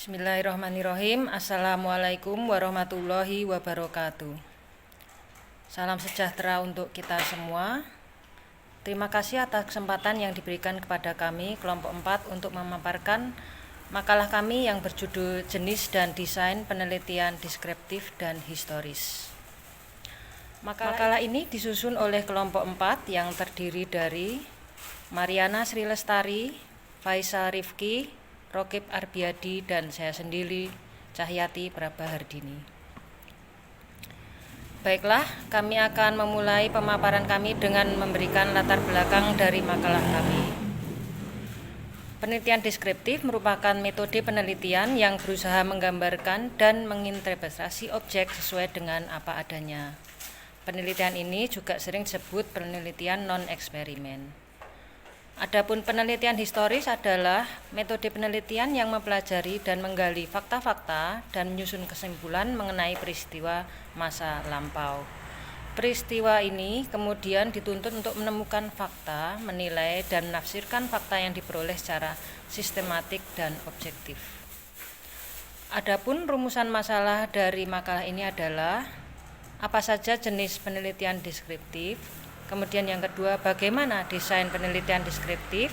Bismillahirrahmanirrahim. Assalamualaikum warahmatullahi wabarakatuh. Salam sejahtera untuk kita semua. Terima kasih atas kesempatan yang diberikan kepada kami kelompok 4 untuk memaparkan makalah kami yang berjudul Jenis dan Desain Penelitian Deskriptif dan Historis. Makalah ini disusun oleh kelompok 4 yang terdiri dari Mariana Sri Lestari, Faisal Rifki, Rokib Arbiadi, dan saya sendiri, Cahyati Prabahardini. Baiklah, kami akan memulai pemaparan kami dengan memberikan latar belakang dari makalah kami. Penelitian deskriptif merupakan metode penelitian yang berusaha menggambarkan dan menginterpretasi objek sesuai dengan apa adanya. Penelitian ini juga sering disebut penelitian non-eksperimen. Adapun penelitian historis adalah metode penelitian yang mempelajari dan menggali fakta-fakta dan menyusun kesimpulan mengenai peristiwa masa lampau. Peristiwa ini kemudian dituntut untuk menemukan fakta, menilai, dan menafsirkan fakta yang diperoleh secara sistematik dan objektif. Adapun rumusan masalah dari makalah ini adalah apa saja jenis penelitian deskriptif. Kemudian yang kedua, bagaimana desain penelitian deskriptif.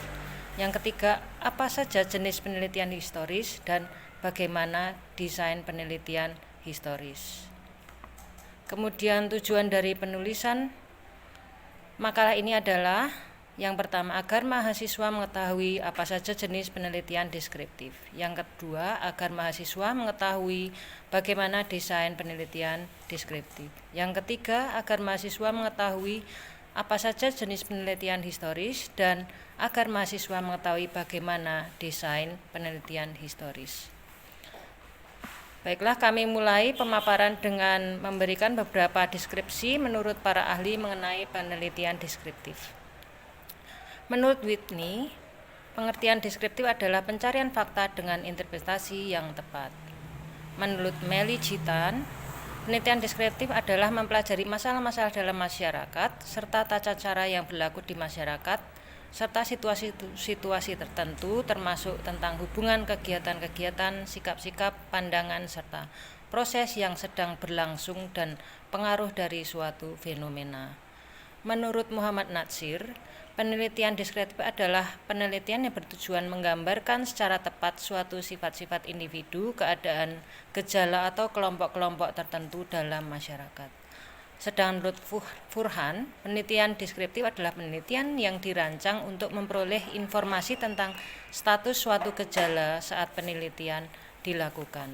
Yang ketiga, apa saja jenis penelitian historis dan bagaimana desain penelitian historis. Kemudian tujuan dari penulisan makalah ini adalah yang pertama, agar mahasiswa mengetahui apa saja jenis penelitian deskriptif. Yang kedua, agar mahasiswa mengetahui bagaimana desain penelitian deskriptif. Yang ketiga, agar mahasiswa mengetahui apa saja jenis penelitian historis dan agar mahasiswa mengetahui bagaimana desain penelitian historis. Baiklah, kami mulai pemaparan dengan memberikan beberapa deskripsi menurut para ahli mengenai penelitian deskriptif. Menurut Whitney, pengertian deskriptif adalah pencarian fakta dengan interpretasi yang tepat. Menurut Melly Jitan, penelitian deskriptif adalah mempelajari masalah-masalah dalam masyarakat serta tata cara yang berlaku di masyarakat serta situasi-situasi tertentu termasuk tentang hubungan kegiatan-kegiatan, sikap-sikap, pandangan serta proses yang sedang berlangsung dan pengaruh dari suatu fenomena. Menurut Muhammad Natsir, penelitian deskriptif adalah penelitian yang bertujuan menggambarkan secara tepat suatu sifat-sifat individu, keadaan, gejala, atau kelompok-kelompok tertentu dalam masyarakat. Sedang menurut Furhan, penelitian deskriptif adalah penelitian yang dirancang untuk memperoleh informasi tentang status suatu gejala saat penelitian dilakukan.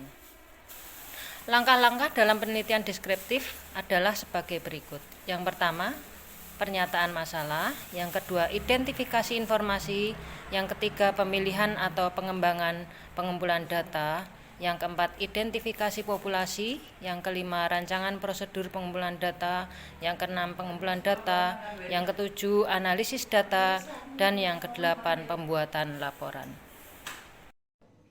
Langkah-langkah dalam penelitian deskriptif adalah sebagai berikut. Yang pertama, pernyataan masalah. Yang kedua, identifikasi informasi. Yang ketiga, pemilihan atau pengembangan pengumpulan data. Yang keempat, identifikasi populasi. Yang kelima, rancangan prosedur pengumpulan data. Yang keenam, pengumpulan data. Yang ketujuh, analisis data. Dan yang kedelapan, pembuatan laporan.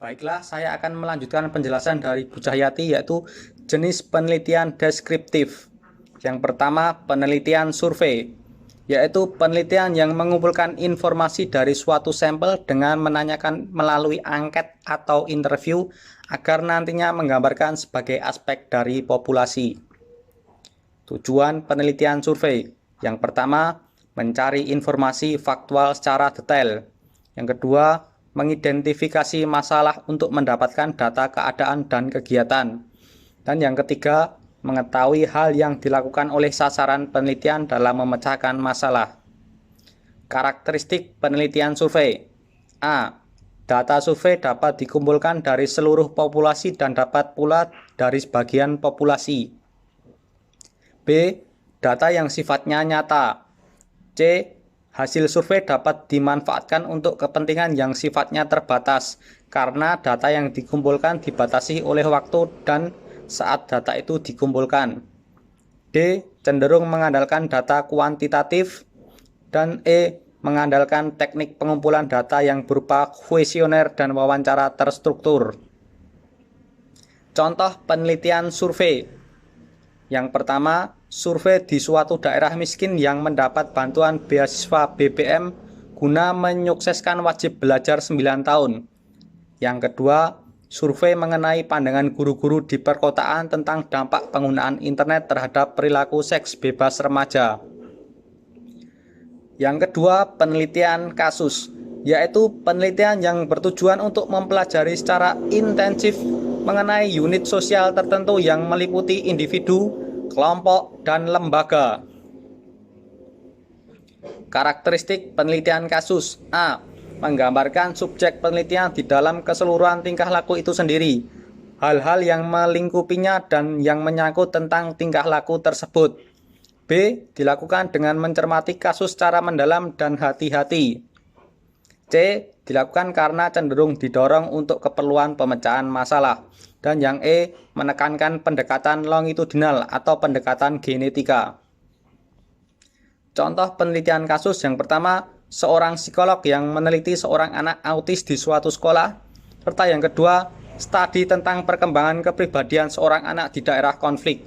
Baiklah, saya akan melanjutkan penjelasan dari Bu Cahyati, yaitu jenis penelitian deskriptif. Yang pertama, penelitian survei, yaitu penelitian yang mengumpulkan informasi dari suatu sampel dengan menanyakan melalui angket atau interview agar nantinya menggambarkan sebagai aspek dari populasi. Tujuan penelitian survei, yang pertama, mencari informasi faktual secara detail. Yang kedua, mengidentifikasi masalah untuk mendapatkan data keadaan dan kegiatan. Dan yang ketiga, mengetahui hal yang dilakukan oleh sasaran penelitian dalam memecahkan masalah. Karakteristik penelitian survei. A. Data survei dapat dikumpulkan dari seluruh populasi dan dapat pula dari sebagian populasi. B. Data yang sifatnya nyata. C. Hasil survei dapat dimanfaatkan untuk kepentingan yang sifatnya terbatas karena data yang dikumpulkan dibatasi oleh waktu dan saat data itu dikumpulkan. D. Cenderung mengandalkan data kuantitatif. Dan E. Mengandalkan teknik pengumpulan data yang berupa kuesioner dan wawancara terstruktur. Contoh penelitian survei. Yang pertama, survei di suatu daerah miskin yang mendapat bantuan beasiswa BBM guna menyukseskan wajib belajar 9 tahun. Yang kedua, survei mengenai pandangan guru-guru di perkotaan tentang dampak penggunaan internet terhadap perilaku seks bebas remaja. Yang kedua, penelitian kasus, yaitu penelitian yang bertujuan untuk mempelajari secara intensif mengenai unit sosial tertentu yang meliputi individu, kelompok, dan lembaga. Karakteristik penelitian kasus. A. Menggambarkan subjek penelitian di dalam keseluruhan tingkah laku itu sendiri, hal-hal yang melingkupinya dan yang menyangkut tentang tingkah laku tersebut. B. Dilakukan dengan mencermati kasus secara mendalam dan hati-hati. C. Dilakukan karena cenderung didorong untuk keperluan pemecahan masalah. Dan yang E. Menekankan pendekatan longitudinal atau pendekatan genetika. Contoh penelitian kasus yang pertama, seorang psikolog yang meneliti seorang anak autis di suatu sekolah. Serta yang kedua, studi tentang perkembangan kepribadian seorang anak di daerah konflik.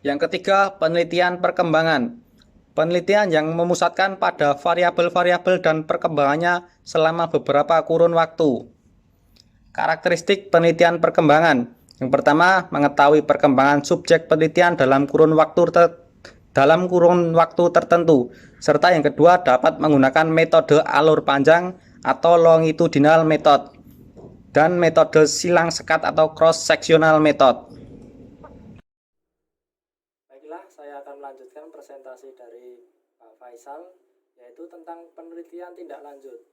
Yang ketiga, penelitian perkembangan. Penelitian yang memusatkan pada variabel-variabel dan perkembangannya selama beberapa kurun waktu. Karakteristik penelitian perkembangan. Yang pertama, mengetahui perkembangan subjek penelitian dalam kurun waktu tertentu. Serta yang kedua, dapat menggunakan metode alur panjang atau longitudinal method dan metode silang sekat atau cross-sectional method. Baiklah, saya akan melanjutkan presentasi dari Pak Faisal, yaitu tentang penelitian tindak lanjut.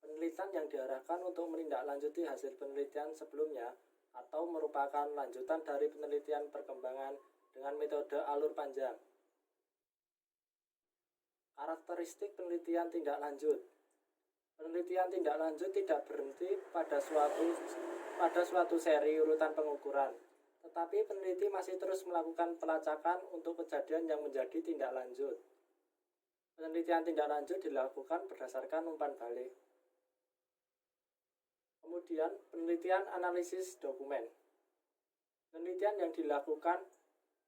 Penelitian yang diarahkan untuk menindaklanjuti hasil penelitian sebelumnya atau merupakan lanjutan dari penelitian perkembangan dengan metode alur panjang. Karakteristik penelitian tindak lanjut. Penelitian tindak lanjut tidak berhenti pada suatu seri urutan pengukuran, tetapi peneliti masih terus melakukan pelacakan untuk kejadian yang menjadi tindak lanjut. Penelitian tindak lanjut dilakukan berdasarkan umpan balik. Kemudian, penelitian analisis dokumen. Penelitian yang dilakukan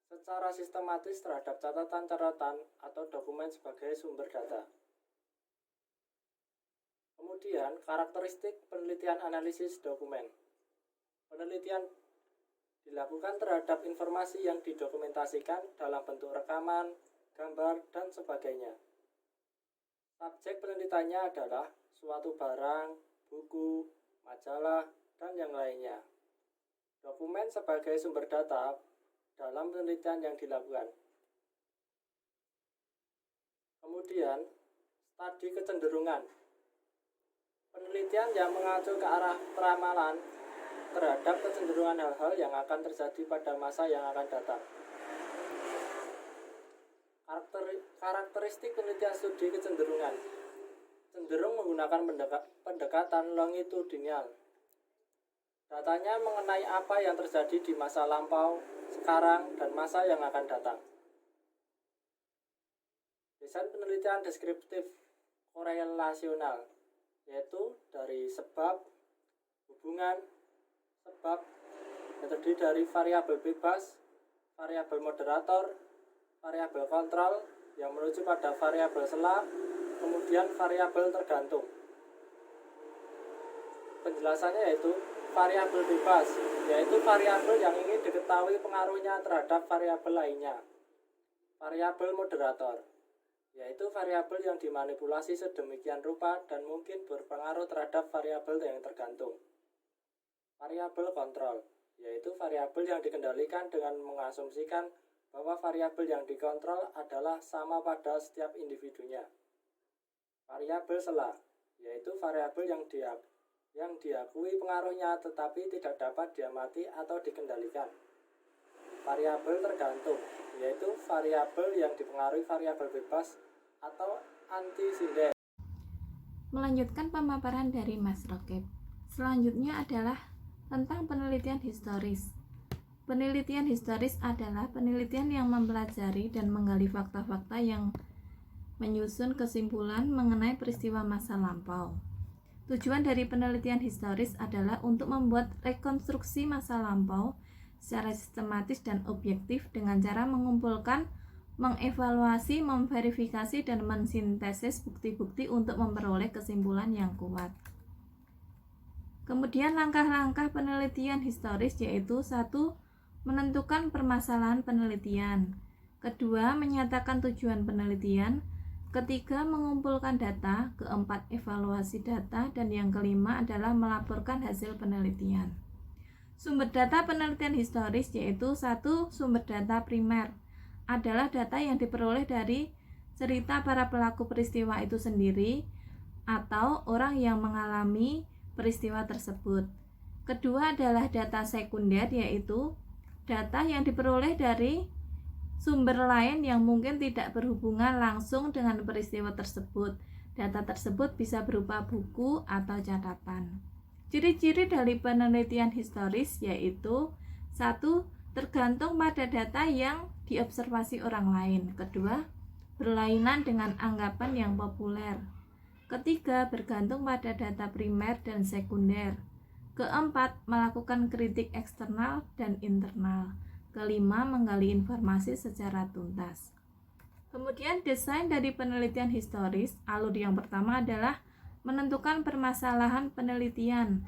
secara sistematis terhadap catatan-catatan atau dokumen sebagai sumber data. Kemudian, karakteristik penelitian analisis dokumen. Penelitian dilakukan terhadap informasi yang didokumentasikan dalam bentuk rekaman, gambar, dan sebagainya. Subjek penelitiannya adalah suatu barang, buku, majalah, dan yang lainnya. Dokumen sebagai sumber data dalam penelitian yang dilakukan. Kemudian, studi kecenderungan. Penelitian yang mengacu ke arah peramalan terhadap kecenderungan hal-hal yang akan terjadi pada masa yang akan datang. Karakteristik penelitian studi kecenderungan. Cenderung menggunakan pendekatan longitudinal. Datanya mengenai apa yang terjadi di masa lampau, sekarang, dan masa yang akan datang. Desain penelitian deskriptif korelasional, yaitu dari sebab, hubungan, sebab, metode dari variabel bebas, variabel moderator, variabel kontrol yang menuju pada variabel sela, kemudian variabel tergantung. Penjelasannya yaitu variabel bebas, yaitu variabel yang ingin diketahui pengaruhnya terhadap variabel lainnya. Variabel moderator, yaitu variabel yang dimanipulasi sedemikian rupa dan mungkin berpengaruh terhadap variabel yang tergantung. Variabel kontrol, yaitu variabel yang dikendalikan dengan mengasumsikan bahwa variabel yang dikontrol adalah sama pada setiap individunya. Variabel sela, yaitu variabel yang diakui pengaruhnya tetapi tidak dapat diamati atau dikendalikan. Variabel tergantung, yaitu variabel yang dipengaruhi variabel bebas atau antisinden. Melanjutkan pemaparan dari Mas Rokib. Selanjutnya adalah tentang penelitian historis. Penelitian historis adalah penelitian yang mempelajari dan menggali fakta-fakta yang menyusun kesimpulan mengenai peristiwa masa lampau. Tujuan dari penelitian historis adalah untuk membuat rekonstruksi masa lampau secara sistematis dan objektif dengan cara mengumpulkan, mengevaluasi, memverifikasi, dan mensintesis bukti-bukti untuk memperoleh kesimpulan yang kuat. Kemudian langkah-langkah penelitian historis yaitu 1. Menentukan permasalahan penelitian. Kedua, menyatakan tujuan penelitian. Ketiga, mengumpulkan data. Keempat, evaluasi data. Dan yang kelima adalah melaporkan hasil penelitian. Sumber data penelitian historis yaitu 1. Sumber data primer adalah data yang diperoleh dari cerita para pelaku peristiwa itu sendiri atau orang yang mengalami peristiwa tersebut. Kedua adalah data sekunder, yaitu data yang diperoleh dari sumber lain yang mungkin tidak berhubungan langsung dengan peristiwa tersebut. Data tersebut bisa berupa buku atau catatan. Ciri-ciri dari penelitian historis yaitu 1. Tergantung pada data yang diobservasi orang lain. Kedua, berlainan dengan anggapan yang populer. Ketiga, bergantung pada data primer dan sekunder. Keempat, melakukan kritik eksternal dan internal. Kelima, menggali informasi secara tuntas. Kemudian desain dari penelitian historis, alur yang pertama adalah menentukan permasalahan penelitian.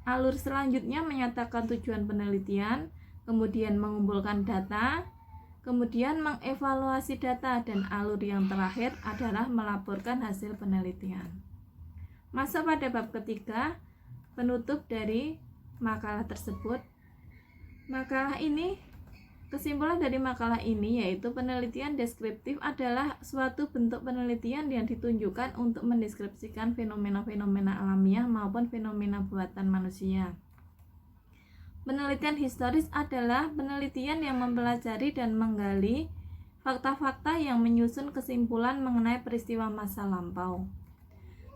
Alur selanjutnya menyatakan tujuan penelitian, kemudian mengumpulkan data, kemudian mengevaluasi data, dan alur yang terakhir adalah melaporkan hasil penelitian. Masuk pada bab ketiga, penutup dari makalah tersebut. Kesimpulan dari makalah ini yaitu penelitian deskriptif adalah suatu bentuk penelitian yang ditunjukkan untuk mendeskripsikan fenomena-fenomena alamiah maupun fenomena buatan manusia. Penelitian historis adalah penelitian yang mempelajari dan menggali fakta-fakta yang menyusun kesimpulan mengenai peristiwa masa lampau.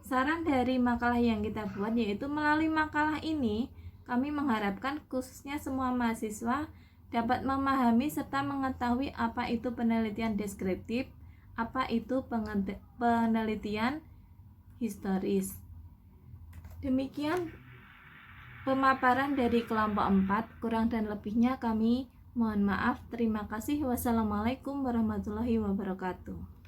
Saran dari makalah yang kita buat yaitu melalui makalah ini, kami mengharapkan khususnya semua mahasiswa dapat memahami serta mengetahui apa itu penelitian deskriptif, apa itu penelitian historis. Demikian pemaparan dari kelompok 4, kurang dan lebihnya kami mohon maaf. Terima kasih. Wassalamualaikum warahmatullahi wabarakatuh.